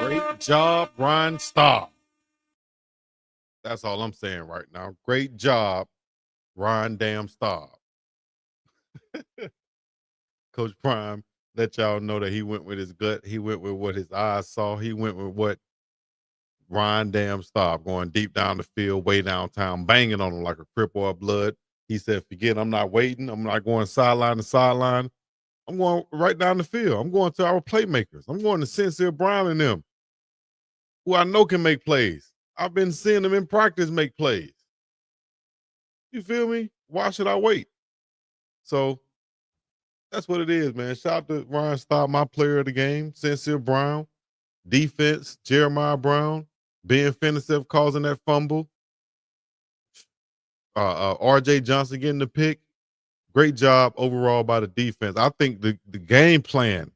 Great job, Ryan Staub. That's all I'm saying right now. Great job, Ryan damn Staub. Coach Prime let y'all know that he went with his gut. He went with what his eyes saw. He went with what Ryan damn Staub, going deep down the field, way downtown, banging on him like a crip or a blood. He said, forget, I'm not waiting. I'm not going sideline to sideline. I'm going right down the field. I'm going to our playmakers. I'm going to Sincere Brown and them, who I know can make plays. I've been seeing them in practice make plays. You feel me? Why should I wait? So that's what it is, man. Shout out to Ryan Staub, my player of the game, Sincere Brown. Defense, Jeremiah Brown, Ben Finnicev causing that fumble. RJ Johnson getting the pick. Great job overall by the defense. I think the game plan,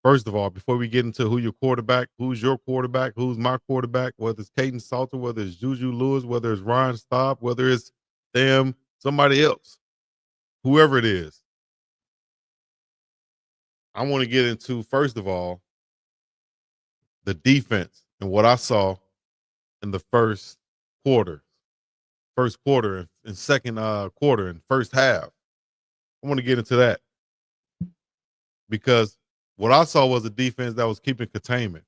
first of all, before we get into who's your quarterback, who's my quarterback, whether it's Caden Salter, whether it's Juju Lewis, whether it's Ryan Staub, whether it's them, somebody else, whoever it is. I want to get into, first of all, the defense and what I saw in the first quarter and second quarter and first half. I want to get into that because what I saw was a defense that was keeping containment,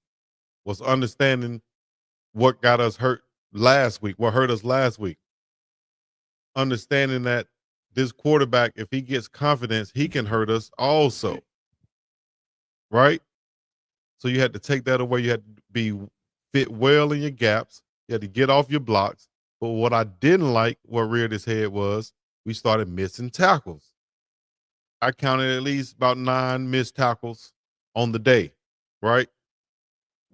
was understanding what got us hurt last week, what hurt us last week. Understanding that this quarterback, if he gets confidence, he can hurt us also. Right? So you had to take that away. You had to be fit well in your gaps. You had to get off your blocks. But what I didn't like, what reared its head, was we started missing tackles. I counted at least about 9 missed tackles on the day, right?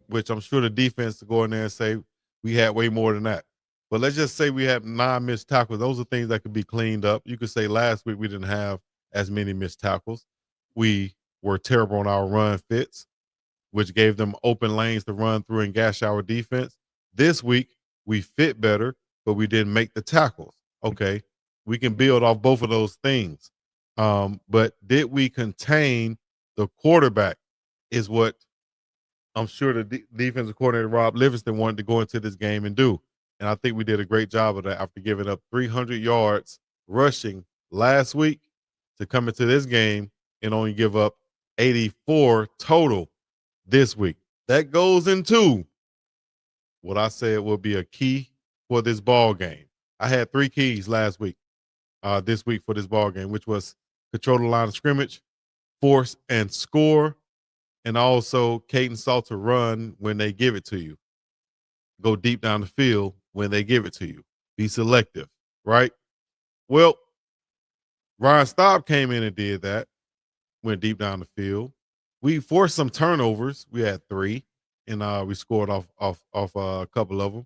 Which I'm sure the defense to go in there and say we had way more than that. But let's just say we had 9 missed tackles. Those are things that could be cleaned up. You could say last week we didn't have as many missed tackles. We were terrible on our run fits, which gave them open lanes to run through and gash our defense. This week, we fit better, but we didn't make the tackles. Okay, we can build off both of those things. But did we contain the quarterback is what I'm sure the defensive coordinator, Rob Livingston, wanted to go into this game and do. And I think we did a great job of that after giving up 300 yards rushing last week to come into this game and only give up 84 total this week. That goes into what I said will be a key for this ball game. I had 3 keys last week, this week for this ball game, which was control the line of scrimmage, force and score, and also Caden Salter run when they give it to you. Go deep down the field when they give it to you. Be selective, right? Well, Ryan Staub came in and did that, went deep down the field. We forced some turnovers. We had 3, and we scored off a couple of them.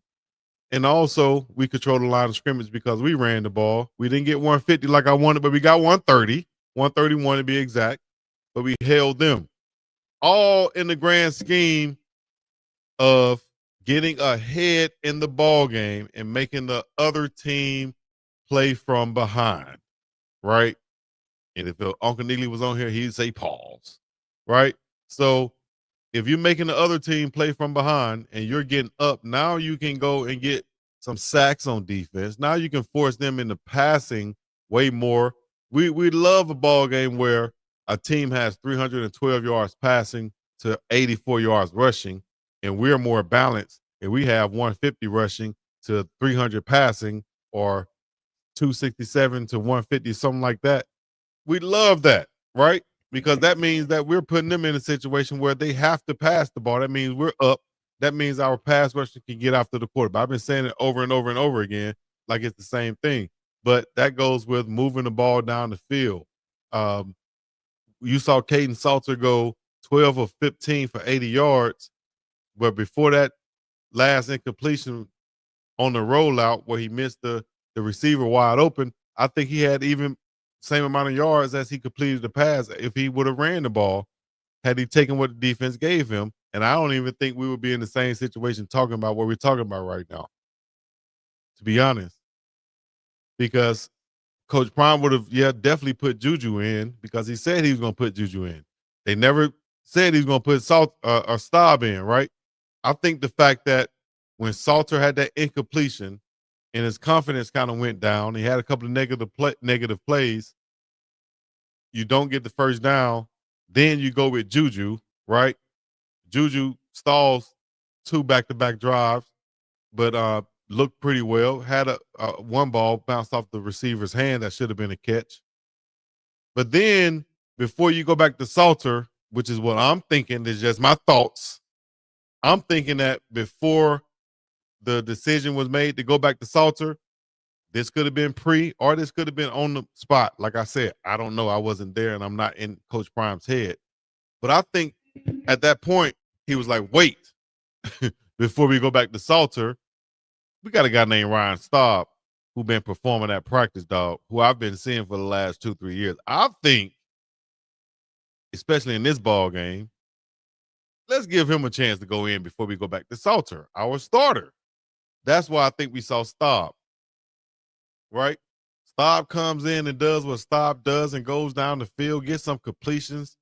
And also, we controlled the line of scrimmage because we ran the ball. We didn't get 150 like I wanted, but we got 130, 131 to be exact. But we held them. All in the grand scheme of getting ahead in the ball game and making the other team play from behind, right? And if Uncle Neely was on here, he'd say pause, right? So if you're making the other team play from behind and you're getting up, now you can go and get some sacks on defense. Now you can force them into passing way more. We love a ball game where a team has 312 yards passing to 84 yards rushing, and we're more balanced, and we have 150 rushing to 300 passing, or 267 to 150, something like that. We love that, right? Because that means that we're putting them in a situation where they have to pass the ball. That means we're up. That means our pass rusher can get after the quarterback. I've been saying it over and over and over again, like it's the same thing. But that goes with moving the ball down the field. You saw Caden Salter go 12 of 15 for 80 yards. But before that last incompletion on the rollout where he missed the receiver wide open, I think he had even same amount of yards as he completed the pass if he would have ran the ball, had he taken what the defense gave him. And I don't even think we would be in the same situation talking about what we're talking about right now, to be honest. Because Coach Prime would have, definitely put Juju in because he said he was going to put Juju in. They never said he's gonna put Salt or Staub in, right? I think the fact that when Salter had that incompletion and his confidence kind of went down, he had a couple of negative plays. You don't get the first down, then you go with Juju, right? Juju stalls 2 back-to-back drives, but looked pretty well. Had a one ball bounced off the receiver's hand that should have been a catch. But then before you go back to Salter, which is what I'm thinking, is just my thoughts. I'm thinking that before the decision was made to go back to Salter, this could have been pre or this could have been on the spot. Like I said, I don't know. I wasn't there and I'm not in Coach Prime's head. But I think at that point, he was like, wait, before we go back to Salter, we got a guy named Ryan Staub who been performing at practice, dog, who I've been seeing for the last 2-3 years. I think, especially in this ball game, let's give him a chance to go in before we go back to Salter, our starter. That's why I think we saw Staub, right? Staub comes in and does what Staub does and goes down the field, gets some completions,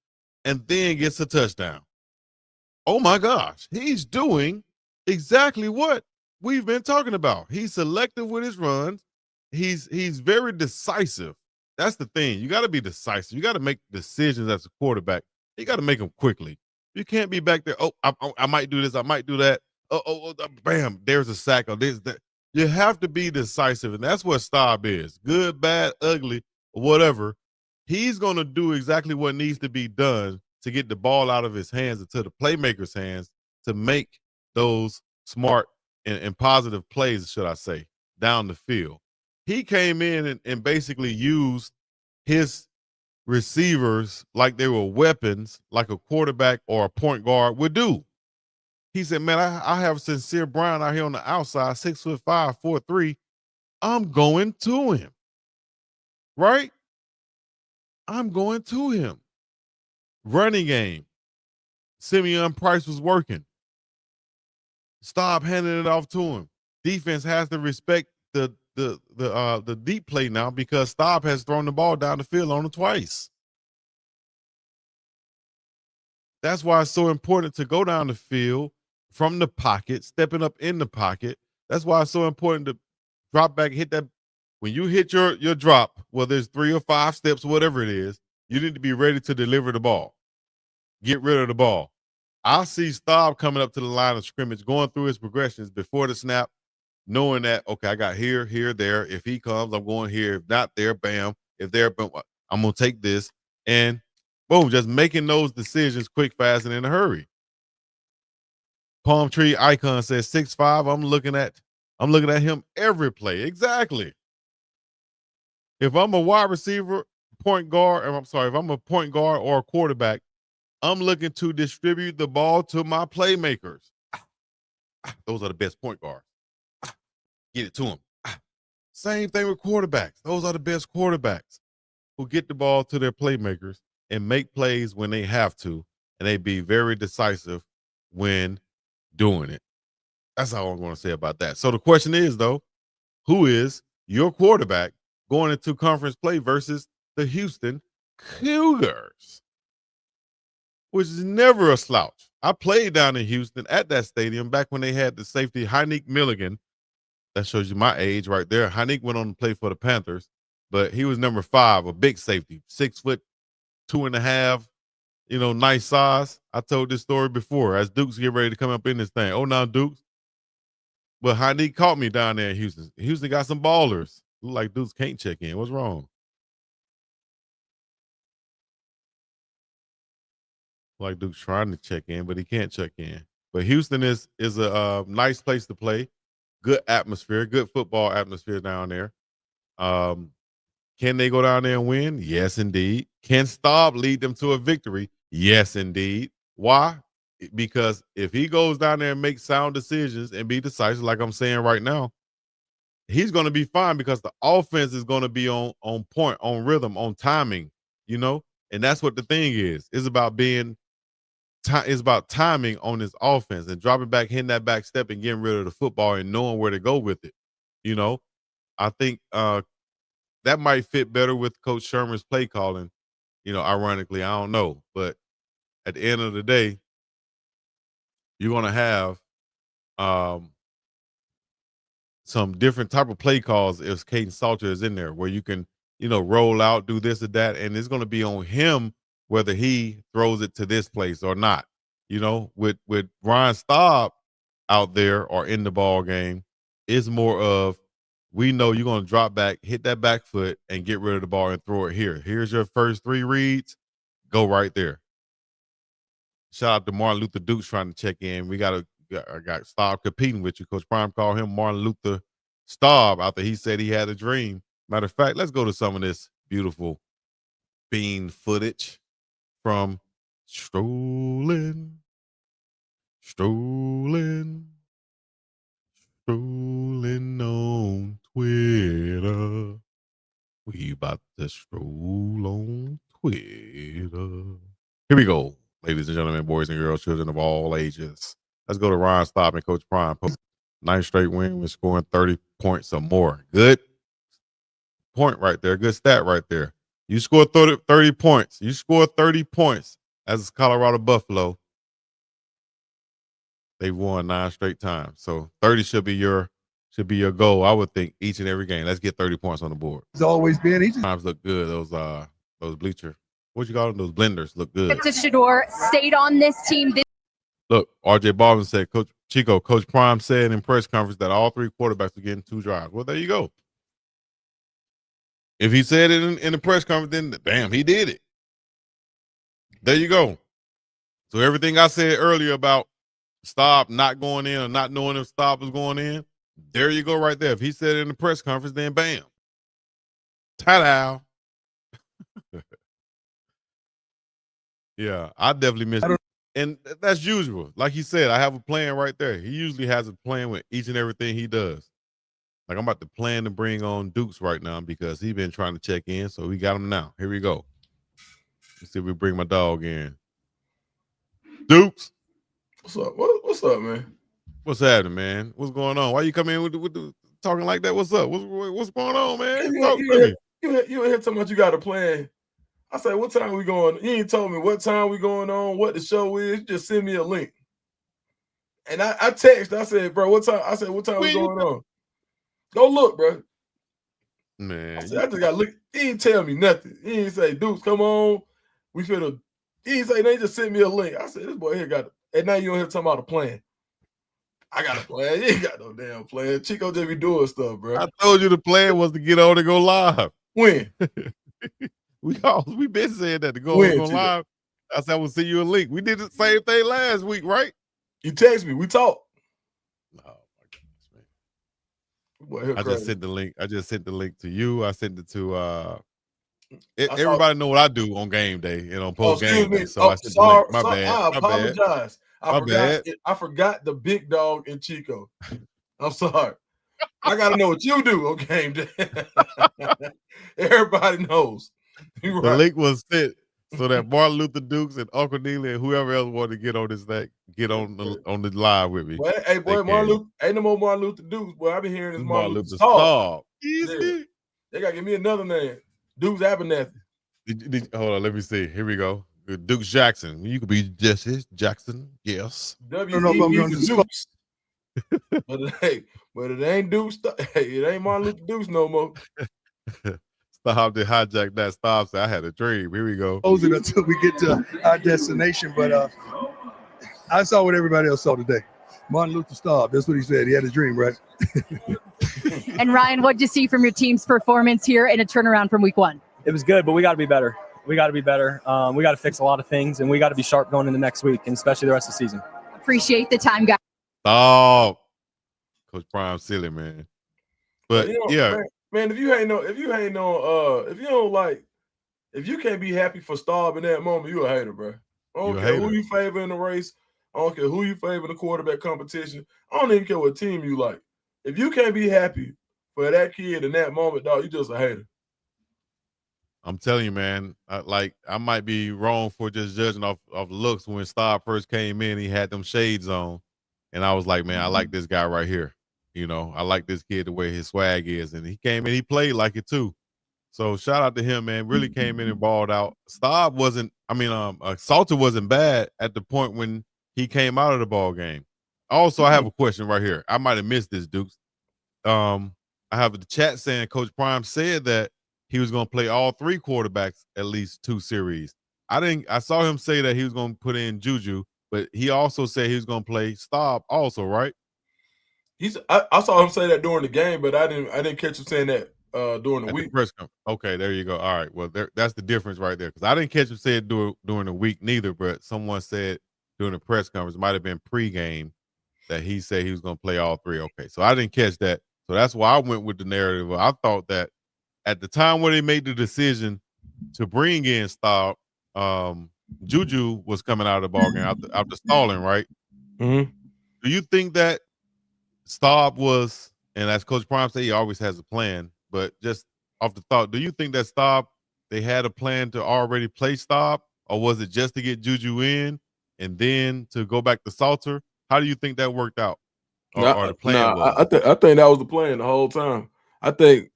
and then gets a touchdown. Oh my gosh, he's doing exactly what we've been talking about. He's selective with his runs. He's very decisive. That's the thing. You got to be decisive. You got to make decisions as a quarterback. You got to make them quickly. You can't be back there. Oh, I might do this. I might do that. Bam! There's a sack. Or this, that. You have to be decisive, and that's what Staub is. Good, bad, ugly, whatever. He's going to do exactly what needs to be done to get the ball out of his hands into the playmaker's hands to make those smart and positive plays, should I say, down the field. He came in and basically used his receivers like they were weapons, like a quarterback or a point guard would do. He said, man, I have Sincere Brown out here on the outside, 6'5", 4'3". I'm going to him. Right? I'm going to him. Running game. Simeon Price was working. Stop handing it off to him. Defense has to respect the deep play now because Staub has thrown the ball down the field on him twice. That's why it's so important to go down the field from the pocket, stepping up in the pocket. That's why it's so important to drop back, hit that. When you hit your drop, whether it's 3 or 5 steps, whatever it is, you need to be ready to deliver the ball. Get rid of the ball. I see Staub coming up to the line of scrimmage, going through his progressions before the snap, knowing that, okay, I got here, here, there. If he comes, I'm going here. If not there, bam. If there, boom, I'm going to take this. And boom, just making those decisions quick, fast, and in a hurry. Palm Tree Icon says 6'5". I'm looking at him every play. Exactly. If I'm a wide receiver, point guard, if I'm a point guard or a quarterback, I'm looking to distribute the ball to my playmakers. Those are the best point guards. Get it to them. Same thing with quarterbacks. Those are the best quarterbacks who get the ball to their playmakers and make plays when they have to, and they be very decisive when doing it. That's all I'm going to say about that. So the question is, though, who is your quarterback going into conference play versus the Houston Cougars, which is never a slouch. I played down in Houston at that stadium back when they had the safety Heineck Milligan. That shows you my age right there. Heineck went on to play for the Panthers, but he was number 5, a big safety, 6'2.5", nice size. I told this story before as Dukes get ready to come up in this thing. Oh, now Dukes. But Heineck caught me down there in Houston. Houston got some ballers. Look like Dukes can't check in. What's wrong? Like Duke's trying to check in, but he can't check in. But Houston is a nice place to play. Good atmosphere, good football atmosphere down there. Can they go down there and win? Yes, indeed. Can Staub lead them to a victory? Yes, indeed. Why? Because if he goes down there and makes sound decisions and be decisive, like I'm saying right now, he's going to be fine because the offense is going to be on point, on rhythm, on timing, and that's what the thing is. It's about it's about timing on his offense and dropping back, hitting that back step and getting rid of the football and knowing where to go with it. I think that might fit better with Coach Sherman's play calling. Ironically, I don't know, but at the end of the day, you're gonna have um, some different type of play calls if Caden Salter is in there, where you can, roll out, do this or that, and it's gonna be on him whether he throws it to this place or not. With Ryan Staub out there or in the ball game, it's more of we know you're gonna drop back, hit that back foot, and get rid of the ball and throw it here. Here's your first 3 reads. Go right there. Shout out to Martin Luther Dukes trying to check in. I got Staub competing with you. Coach Prime called him Martin Luther Staub after he said he had a dream. Matter of fact, let's go to some of this beautiful bean footage from strolling, strolling, strolling on Twitter. We about to stroll on Twitter. Here we go, ladies and gentlemen, boys and girls, children of all ages. Let's go to Ryan Staub and Coach Prime. 9 straight win with scoring 30 points or more. Good point right there. Good stat right there. You scored 30 points. You scored 30 points as Colorado Buffalo. They've won 9 straight times. So 30 should be your goal, I would think, each and every game. Let's get 30 points on the board. It's always been easy. Times look good. Those bleacher. What you call them? Those blenders look good. Shador stayed on this team. Look, RJ Baldwin said, Coach Chico, Coach Prime said in press conference that all 3 quarterbacks are getting 2 drives. Well, there you go. If he said it in the press conference, then bam, he did it. There you go. So everything I said earlier about Staub not going in or not knowing if Staub was going in, there you go right there. If he said it in the press conference, then bam. Ta-da. Yeah, I definitely missed it. And that's usual. Like he said, I have a plan right there. He usually has a plan with each and everything he does. Like I'm about to plan to bring on Dukes right now because he's been trying to check in. So we got him now. Here we go. Let's see if we bring my dog in. Dukes. What's up? What's up, man? What's happening, man? What's going on? Why you come in with the talking like that? What's up? What's going on, man? You in here talking about you got a plan. I said, what time we going? You ain't told me what time we going on, what the show is. You just send me a link. And I texted. I said, bro, what time? I said, what time we going on? Go look, bro. Man. I just got to look. He didn't tell me nothing. He didn't say, Dukes, come on. We finna. He didn't say, they just sent me a link. I said, this boy here got it. And now you on here talking about a plan. I got a plan. You ain't got no damn plan. Chico just be doing stuff, bro. I told you the plan was to get on and go live. When? we been saying that to go on and go live. I said I will send you a link. We did the same thing last week, right? You text me. We talked. Oh my goodness, man. Boy, I just sent the link. I just sent the link to you. I sent it to everybody know what I do on game day and on post game day. So I sent the link. My bad. I apologize. Bad. I forgot the big dog in Chico. I'm sorry. I gotta know what you do on game day. Everybody knows. Right. The link was sent so that Martin Luther Dukes and Uncle Neely and whoever else wanted to get on this thing, get on the live with me. Well, hey, boy, Martin Luther, ain't no more Martin Luther Dukes. Boy, I've been hearing this Martin Luther Staub. Yeah. They gotta give me another name. Dukes Abernathy. Hold on, let me see. Here we go. Dukes Jackson. You could be Jesse Jackson. Yes. Dukes. but it ain't Dukes. Hey, it ain't Martin Luther Dukes no more. Staub did hijack that. Staub said, I had a dream. Here we go. Closing until we get to our destination. But I saw what everybody else saw today. Martin Luther Staub. That's what he said. He had a dream, right? And Ryan, what did you see from your team's performance here in a turnaround from week 1? It was good, but we got to be better. We got to be better. We got to fix a lot of things, and we got to be sharp going into next week, and especially the rest of the season. Appreciate the time, guys. Oh, Coach Prime silly, man. But yeah, man, if you can't be happy for Staub in that moment, you a hater, bro. I don't care who you favor in the race. I don't care who you favor in the quarterback competition. I don't even care what team you like. If you can't be happy for that kid in that moment, dog, you just a hater. I'm telling you, man. I might be wrong for just judging off looks. When Staub first came in, he had them shades on, and I was like, man, I like this guy right here. I like this kid the way his swag is, and he came in, he played like it too. So shout out to him, man. Really came in and balled out. Staub wasn't Salter wasn't bad at the point when he came out of the ball game. Also, I have a question right here. I might have missed this, Dukes. I have the chat saying Coach Prime said that he was going to play all 3 quarterbacks at least 2 series. I saw him say that he was going to put in Juju, but he also said he was going to play Staub also, right? I saw him say that during the game, but I didn't catch him saying that during the week. Okay, there you go. All right, well, that's the difference right there, because I didn't catch him say it during the week neither, but someone said during the press conference, it might have been pregame, that he said he was going to play all 3. Okay, so I didn't catch that. So that's why I went with the narrative. I thought that at the time when they made the decision to bring in Staub, Juju was coming out of the ball game after stalling, right? Mm-hmm. Do you think that Staub was, and as Coach Prime said, he always has a plan, but just off the thought, do you think that Staub, they had a plan to already play Staub, or was it just to get Juju in and then to go back to Salter? How do you think that worked out? Or the plan was? I think that was the plan the whole time. I think,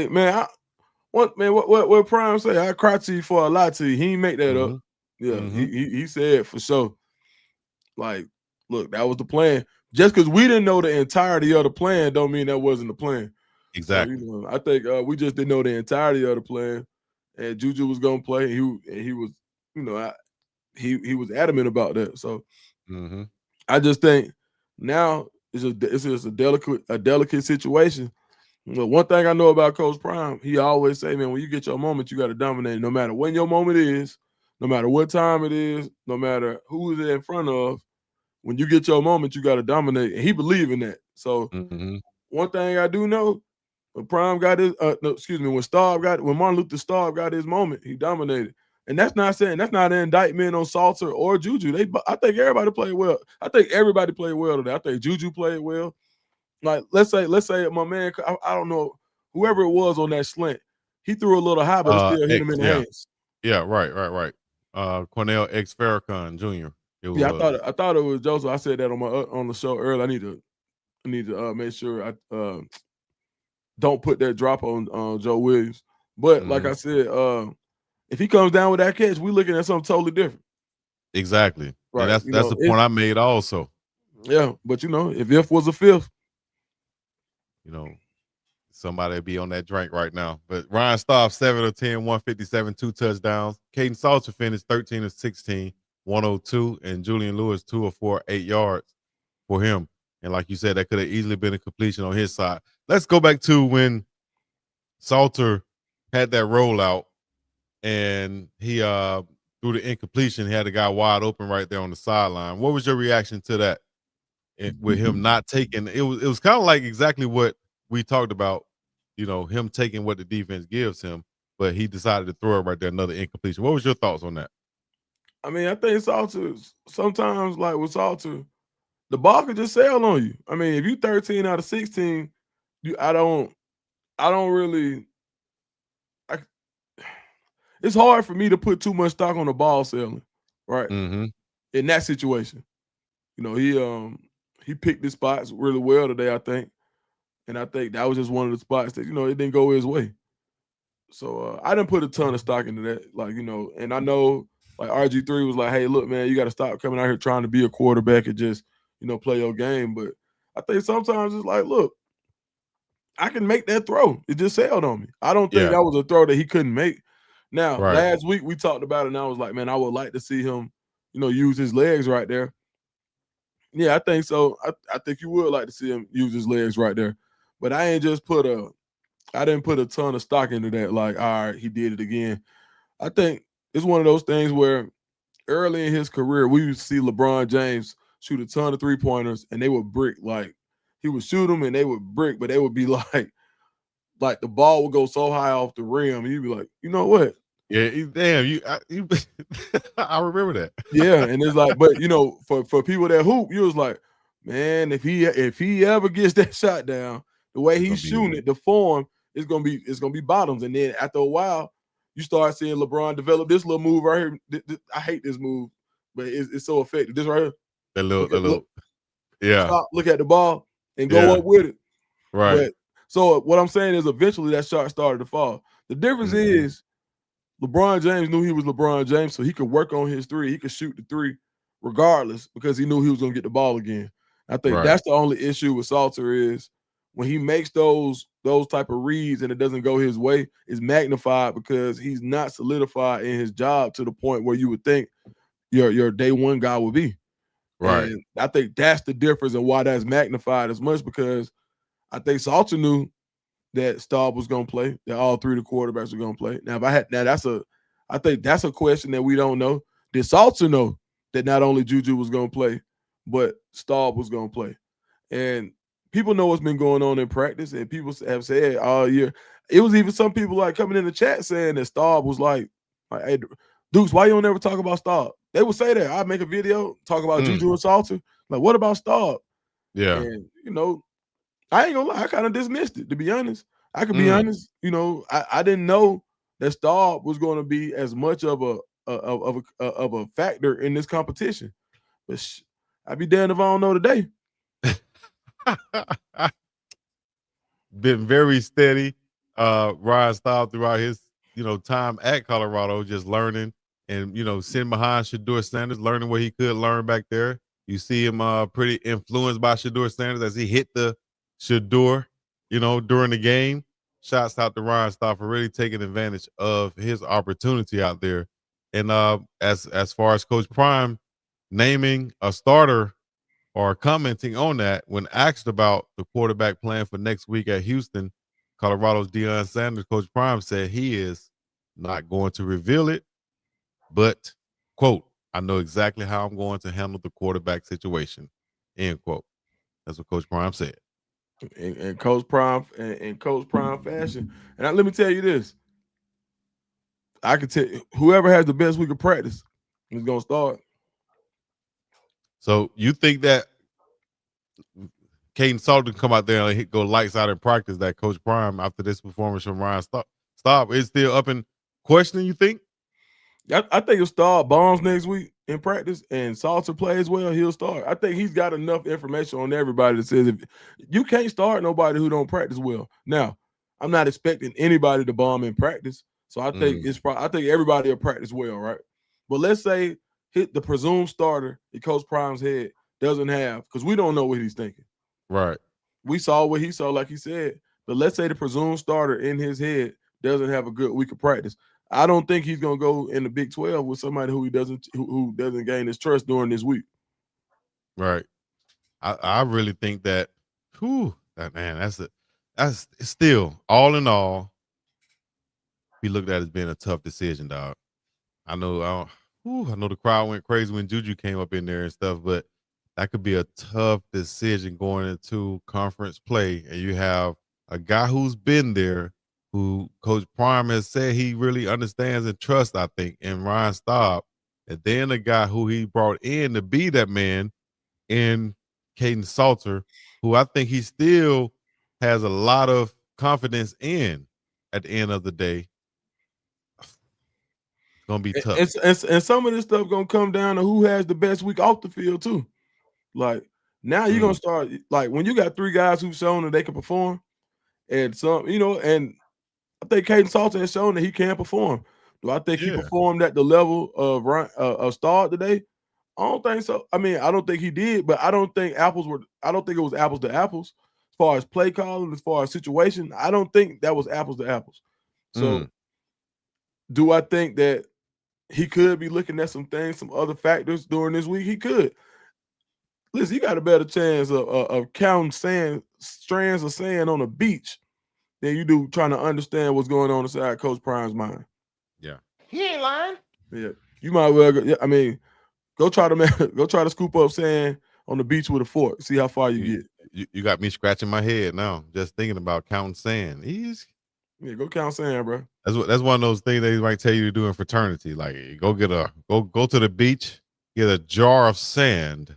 man, what Prime say? I cry to you for a lot to you. He didn't make that up. Yeah, he said for sure. Like, look, that was the plan. Just because we didn't know the entirety of the plan, don't mean that wasn't the plan. Exactly. So, I think we just didn't know the entirety of the plan, and Juju was gonna play. He was, he was adamant about that. So, I just think now it's just a delicate situation. Well, one thing I know about Coach Prime, he always say, man, when you get your moment, you got to dominate. No matter when your moment is, no matter what time it is, no matter who is in front of, when you get your moment, you got to dominate. And he believe in that. So one thing I do know, when Prime got his, when Martin Luther Staub got his moment, he dominated. And that's not an indictment on Salter or Juju. I think everybody played well. I think everybody played well today. I think Juju played well. Like, let's say my man, I don't know, whoever it was on that slant, he threw a little high, but it still hit him in the hands. Yeah, right. Cornell X Farrakhan Jr. I thought it was Joseph. I said that on the show earlier. I need to make sure I don't put that drop on Joe Williams. But like I said, if he comes down with that catch, we're looking at something totally different. Exactly. Right. And that's the point I made also. Yeah, but if was a fifth, somebody be on that drink right now. But Ryan Staub, 7 of 10, 157, 2 touchdowns. Caden Salter finished 13 of 16, 102, and Julian Lewis 2 of 4, 8 yards for him. And like you said, that could have easily been a completion on his side. Let's go back to when Salter had that rollout and he through the incompletion, he had a guy wide open right there on the sideline. What was your reaction to that? With him not taking it was kind of like exactly what we talked about, him taking what the defense gives him, but he decided to throw it right there, another incompletion. What was your thoughts on that? I mean, I think Salter, sometimes, like with Salter, the ball could just sail on you. I mean, if you 13 out of 16, I don't really. It's hard for me to put too much stock on the ball sailing, right? In that situation, he picked his spots really well today, I think. And I think that was just one of the spots that, it didn't go his way. So I didn't put a ton of stock into that. And I know, like, RG3 was like, hey, look, man, you got to stop coming out here trying to be a quarterback and just, play your game. But I think sometimes it's like, look, I can make that throw. It just sailed on me. I don't think that was a throw that he couldn't make. Now, last week we talked about it, and I was like, man, I would like to see him, use his legs right there. Yeah, I think so. I think you would like to see him use his legs right there. But I didn't put a ton of stock into that. Like, all right, he did it again. I think it's one of those things where early in his career, we would see LeBron James shoot a ton of 3-pointers, and they would brick. Like, he would shoot them, and they would brick, but they would be like the ball would go so high off the rim, and you'd be like, you know what? Yeah, damn, I remember that. Yeah, and it's like, but for people that hoop, you was like, man, if he ever gets that shot down, the way he's shooting it, the form is gonna be bottoms. And then after a while, you start seeing LeBron develop this little move right here. I hate this move, but it's so effective. This right here. That little, yeah. Stop, look at the ball and go up with it. Right. But, so what I'm saying is, eventually that shot started to fall. The difference is, LeBron James knew he was LeBron James, so he could work on his three. He could shoot the three regardless because he knew he was going to get the ball again. I think that's the only issue with Salter is when he makes those type of reads and it doesn't go his way, it's magnified because he's not solidified in his job to the point where you would think your day one guy would be. Right. And I think that's the difference and why that's magnified as much because I think Salter knew that Staub was going to play, that all three of the quarterbacks were going to play. Now, I think that's a question that we don't know. Did Salter know that not only Juju was going to play, but Staub was going to play? And people know what's been going on in practice, and people have said all year. It was even some people like coming in the chat saying that Staub was like hey, Dukes, why you don't ever talk about Staub? They would say that. I'd make a video, talk about Juju and Salter. Like, what about Staub? Yeah. And, I ain't gonna lie, I kind of dismissed it, to be honest. I could be honest. I didn't know that Staub was going to be as much of a factor in this competition. But I'd be damned if I don't know today. Been very steady. Ryan Staub throughout his, time at Colorado, just learning and, sitting behind Shedeur Sanders, learning what he could learn back there. You see him pretty influenced by Shedeur Sanders as he hit the Shedeur, during the game. Shouts out to Ryan Staub for really taking advantage of his opportunity out there. And as far as Coach Prime naming a starter or commenting on that, when asked about the quarterback plan for next week at Houston, Colorado's Deion Sanders, Coach Prime said he is not going to reveal it, but, quote, I know exactly how I'm going to handle the quarterback situation, end quote. That's what Coach Prime said. And Coach Prime in Coach Prime fashion. And let me tell you this. I can tell you, whoever has the best week of practice is going to start. So you think that Caden Salter come out there and go lights out in practice, that Coach Prime, after this performance from Ryan Staub, is still up in question, you think? I think if Staub bombs next week in practice and Salter plays well, he'll start. I think he's got enough information on everybody that says if you can't start nobody who don't practice well. Now, I'm not expecting anybody to bomb in practice, so I think I think everybody will practice well, right? But let's say the presumed starter in Coach Prime's head doesn't have, because we don't know what he's thinking. Right. We saw what he saw, like he said. But let's say the presumed starter in his head doesn't have a good week of practice. I don't think he's gonna go in the Big 12 with somebody who doesn't gain his trust during this week. Right. I really think that that's still all in all, we looked at it as being a tough decision, dog. I know the crowd went crazy when Juju came up in there and stuff, but that could be a tough decision going into conference play. And you have a guy who's been there, who Coach Prime has said he really understands and trusts, I think, in Ryan Staub. And then a guy who he brought in to be that man in Caden Salter, who I think he still has a lot of confidence in at the end of the day. It's going to be tough. And some of this stuff going to come down to who has the best week off the field, too. Like, now you're going to start, like, when you got three guys who've shown that they can perform, and some, and I think Caden Salter has shown that he can perform. Do I think he performed at the level of Staub today? I don't think so. I mean, I don't think he did, but I don't think it was apples to apples as far as play calling, as far as situation. I don't think that was apples to apples. So do I think that he could be looking at some things, some other factors during this week? He could. Listen, you got a better chance of counting strands of sand on a beach than you do trying to understand what's going on inside Coach Prime's mind. Yeah. He ain't lying. Yeah. You might well go try to scoop up sand on the beach with a fork. See how far you get. You got me scratching my head now, just thinking about counting sand. Go count sand, bro. That's one of those things they might tell you to do in fraternity. Like, go to the beach, get a jar of sand,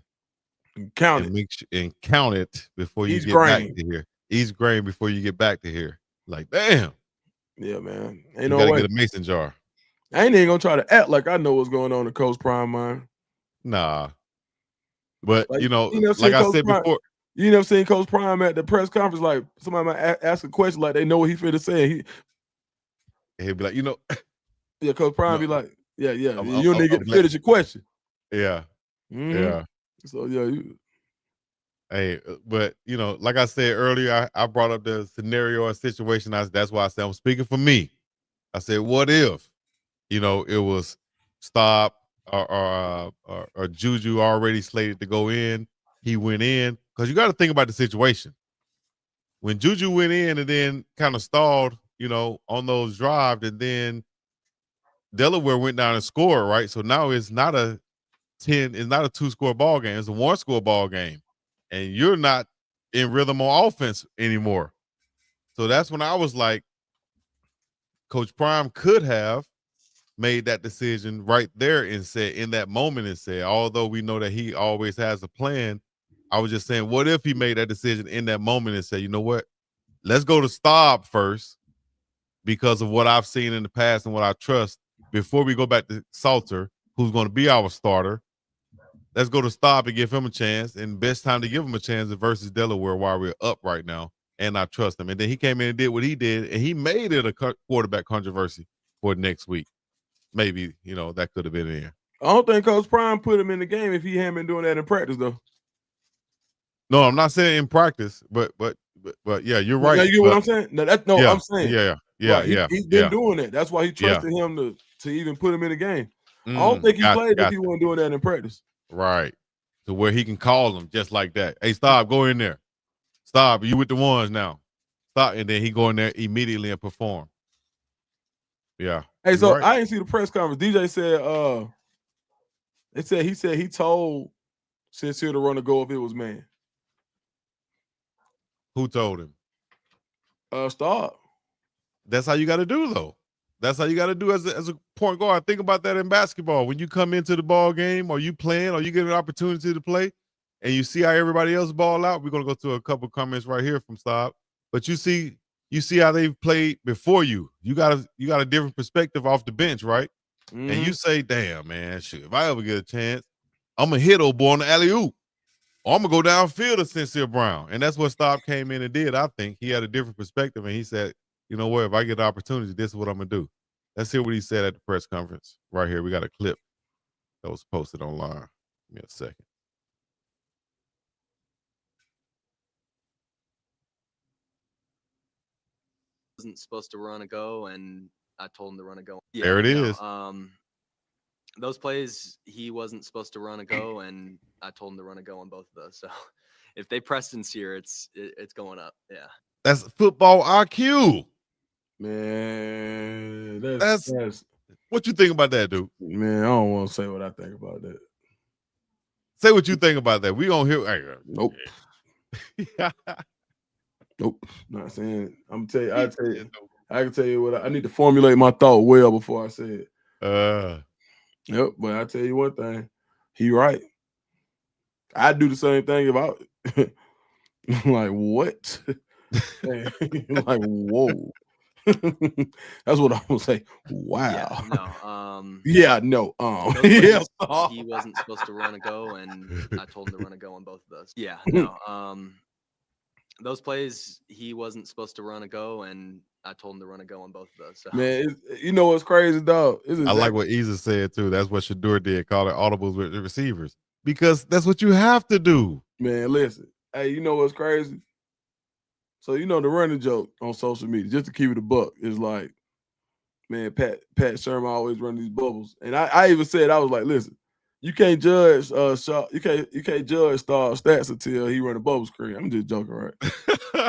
count it before you get back to here. Each grain before you get back to here. Like, damn. Yeah, man. You gotta get a mason jar. I ain't even gonna try to act like I know what's going on in Coach Prime mind. Nah. But like I said before, you never seen Coach Prime at the press conference, like somebody might ask a question like they know what he finna say. He'd be like, Yeah, Coach Prime No. be like, yeah. You I'm don't need to get to glad. finish your question. Yeah. Yeah. So yeah, Hey, but like I said earlier, I brought up the scenario or situation. That's why I said I'm speaking for me. I said, what if, it was Stop or Juju already slated to go in. He went in because you got to think about the situation. When Juju went in and then kind of stalled, on those drives, and then Delaware went down and scored, right? So now it's not a 2-score ball game. It's a 1-score ball game. And you're not in rhythm on offense anymore. So that's when I was like, Coach Prime could have made that decision right there and said, in that moment, and said, although we know that he always has a plan, I was just saying, what if he made that decision in that moment and said, you know what? Let's go to Staub first because of what I've seen in the past and what I trust before we go back to Salter, who's going to be our starter. Let's go to Staub and give him a chance. And best time to give him a chance is versus Delaware while we're up right now. And I trust him. And then he came in and did what he did, and he made it a quarterback controversy for next week. Maybe, that could have been in. I don't think Coach Prime put him in the game if he hadn't been doing that in practice, though. No, I'm not saying in practice, but yeah, you're right. You get what I'm saying? No, I'm saying. He's been doing that. That's why he trusted him to even put him in the game. I don't think he played if he wasn't doing that in practice. Right. To where he can call them just like that. Hey, Stop, go in there. Stop, you with the ones now. Stop, and then he go in there immediately and perform. Yeah. Hey, so right. I didn't see the press conference. DJ said he told Sincere to run a go if it was man. Who told him? Stop. That's how you got to do, though. That's how you got to do as a point guard. Think about that in basketball. When you come into the ball game, or you playing, or you get an opportunity to play, and you see how everybody else ball out. We're gonna go to a couple comments right here from Stop. But you see how they've played before you. You got a different perspective off the bench, right? Mm-hmm. And you say, "Damn, man, shoot, if I ever get a chance, I'm gonna hit old boy on the alley-oop. Or I'm gonna go downfield to Sincere Brown." And that's what Stop came in and did. I think he had a different perspective, and he said, you know what, if I get the opportunity, this is what I'm gonna do. Let's hear what he said at the press conference right here. We got a clip that was posted online. Give me a second. Wasn't supposed to run a go, and I told him to run a go. Yeah, there it is. Those plays, he wasn't supposed to run a go, and I told him to run a go on both of those. So if they press Sincere, it's going up. Yeah. That's football IQ. Man, that's what you think about that, dude? Man, I don't want to say what I think about that. Say what you think about that. We gonna hear. Nope. Nope. Not saying. I can tell you what I need to formulate my thought well before I say it. Yep. But I tell you one thing, he right. I'd do the same thing if I like what? Like whoa. That's what I would say. Wow. Yeah, no. Yeah. He wasn't supposed to run a go, and I told him to run a go on both of those. Yeah, no. Those plays, he wasn't supposed to run a go, and I told him to run a go on both of those. So. Man, you know what's crazy, dog? I like what Isa said too. That's what Shador did, call it audibles with the receivers, because that's what you have to do. Man, listen. Hey, you know what's crazy? So the running joke on social media, just to keep it a buck, is like, man, Pat Sherman always run these bubbles, and I even said, I was like, listen, you can't judge you can't judge Star stats until he run a bubble screen. I'm just joking, right?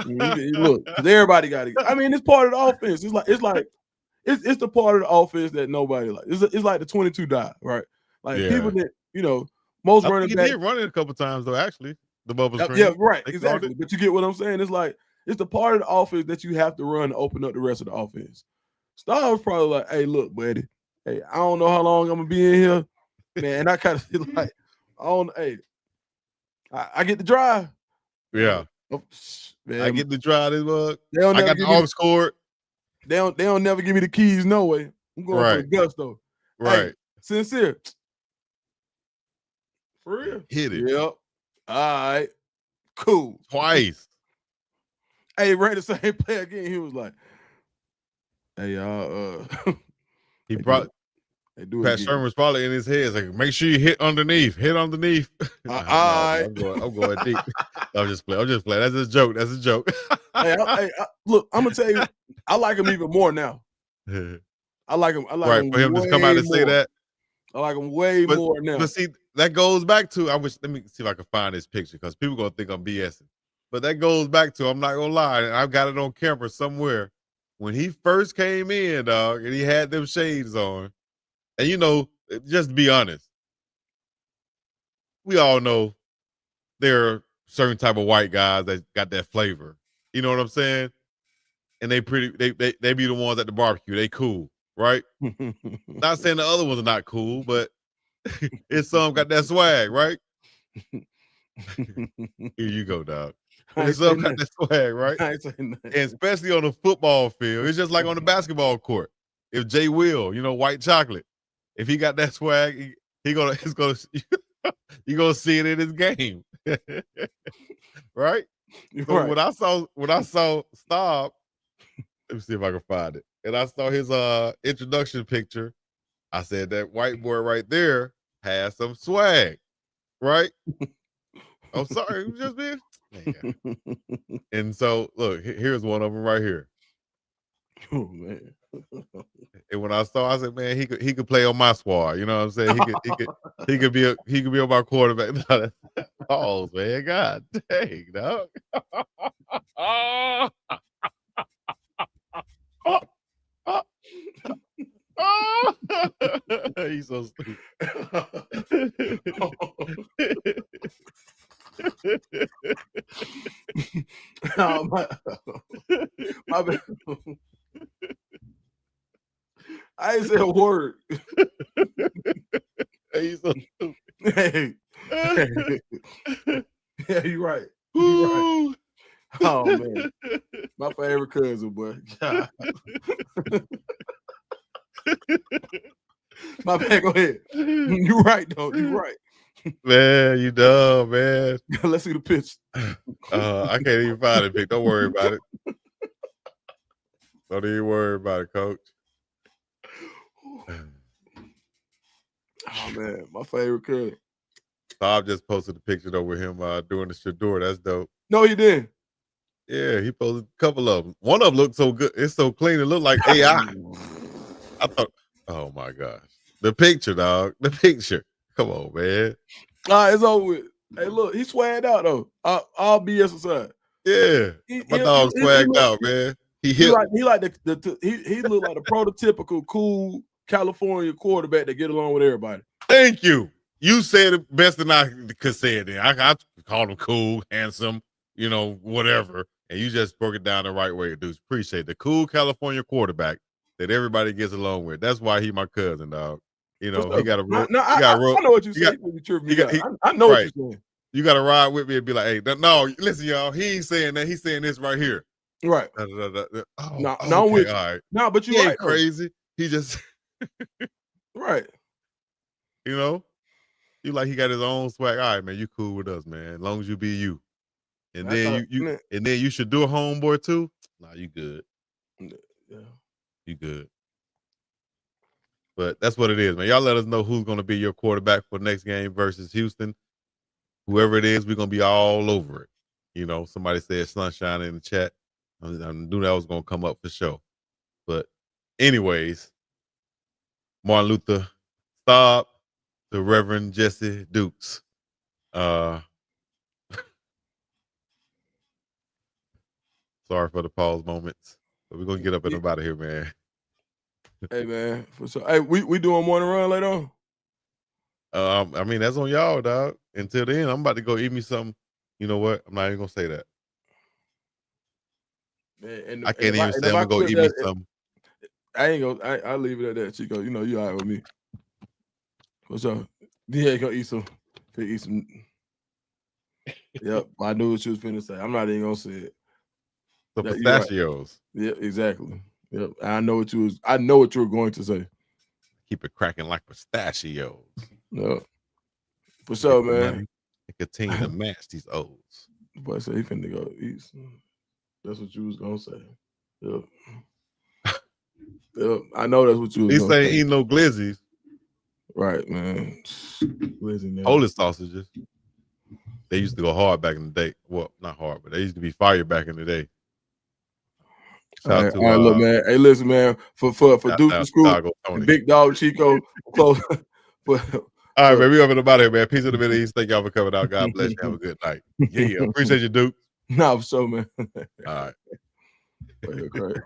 Look, everybody got it. I mean, it's part of the offense. It's the part of the offense that nobody likes. It's like the 22 die, right? Like people that most running backs. He did run it a couple times though. Actually, the bubble screen. Yeah, right, exactly. But you get what I'm saying? It's like it's the part of the offense that you have to run to open up the rest of the offense. Star was probably like, "Hey, look, buddy. Hey, I don't know how long I'm gonna be in here, man." And I kind of feel like, I get the drive. Yeah, man, I get the drive. This mug. I got the arm scored. They don't never give me the keys. No way. I'm going for the gusto. Right. Hey, Sincere. For real. Hit it. Yep. All right. Cool. Twice. Hey, ran the same play again. He was like, "Hey, y'all, He brought. They do Pat it Sherman was probably in his head. It's like, make sure you hit underneath. I'm going deep. I'm just playing. That's a joke. Look, I'm gonna tell you, I like him even more now. I like him. Right, him for him to come out and say that. I like him way more now. But see, that goes back to, let me see if I can find this picture because people gonna think I'm BSing. But that goes back to, I'm not gonna lie, and I've got it on camera somewhere. When he first came in, dog, and he had them shades on. And just to be honest, we all know there are certain type of white guys that got that flavor. You know what I'm saying? And they be the ones at the barbecue. They cool, right? Not saying the other ones are not cool, but it's some got that swag, right? Here you go, dog. It's some got that swag, right? And especially on the football field, it's just like on the basketball court. If Jay Will, white chocolate, if he got that swag, you're gonna see it in his game. Right? So right. when I saw Staub, let me see if I can find it. And I saw his introduction picture. I said that white boy right there has some swag. Right? I'm sorry, it was just being. And so look, here's one of them right here. Oh man. And when I saw, I said, man, he could play on my squad. You know what I'm saying? He could be on my quarterback. Oh man, God dang, dog. He's so stupid. Oh, my bad. I ain't say a word. He's so stupid. Hey. Yeah, you're right. You're right. Oh man, my favorite cousin, boy. God. My bad. Go ahead. You're right, though. You're right. Man, you dumb, man. Let's see the pitch. I can't even find it, Vic. Don't worry about it. Don't even worry about it, Coach. Oh man, my favorite cousin. Bob just posted a picture though with him doing the Shador. That's dope. No, he didn't. Yeah, he posted a couple of them. One of them looked so good. It's so clean. It looked like AI. I thought, oh my gosh. The picture, dog. The picture. Come on, man. It's over with. Hey, look, he swagged out though. All BS aside. Yeah. My dog swagged out, man. He looked like the prototypical cool California quarterback that get along with everybody. Thank you. You said it best than I could say it. Then I called him cool, handsome, whatever, and you just broke it down the right way, dudes. Appreciate the cool California quarterback that everybody gets along with. That's why he my cousin, dog. He got a real. I know what you said. I know what you're saying. You got to ride with me and be like, hey, no, listen, y'all. He ain't saying that. He's saying this right here. Right. No, I'm with you. All right. No, but you ain't crazy. He just right. You like he got his own swag. All right, man, you cool with us, man. As long as you be you. And then you should do a homeboy too. Nah, you good. Yeah. You good. But that's what it is, man. Y'all let us know who's gonna be your quarterback for the next game versus Houston. Whoever it is, we're gonna be all over it. Somebody said sunshine in the chat. I knew that was gonna come up for sure. But anyways, Martin Luther Staub, the Reverend Jesse Dukes. Sorry for the pause moments, but we're gonna get up and out of here, man. Hey man, for sure. Hey, we doing morning run later on. I mean that's on y'all, dog. Until then, I'm about to go eat me something. You know what? I'm not even gonna say that. Man, I can't even say I'm gonna go eat me something. I ain't gonna. I'll leave it at that, Chico. You all right with me. For sure. Yeah, gonna eat some. Yep, I knew what you was finna say. I'm not even gonna say it. The pistachios. Right. Yeah, exactly. Yep, I know what you were going to say. Keep it cracking like pistachios. No, for sure, man. They continue to match these O's. Boy said he finna go eat some. That's what you was gonna say. Yep. I know that's what you was He gonna saying say. eat no glizzies. Right, man. Glizzy now. Polish sausages. They used to go hard back in the day. Well, not hard, but they used to be fire back in the day. All right, look, man. Hey, listen, man. For Duke the Scoop and BiggDogg Chico, close. All right, man. We up and about here, man. Peace in the Middle East. Thank y'all for coming out. God bless you. Have a good night. Yeah. Appreciate you, Duke. No, for sure, man. All right. Great.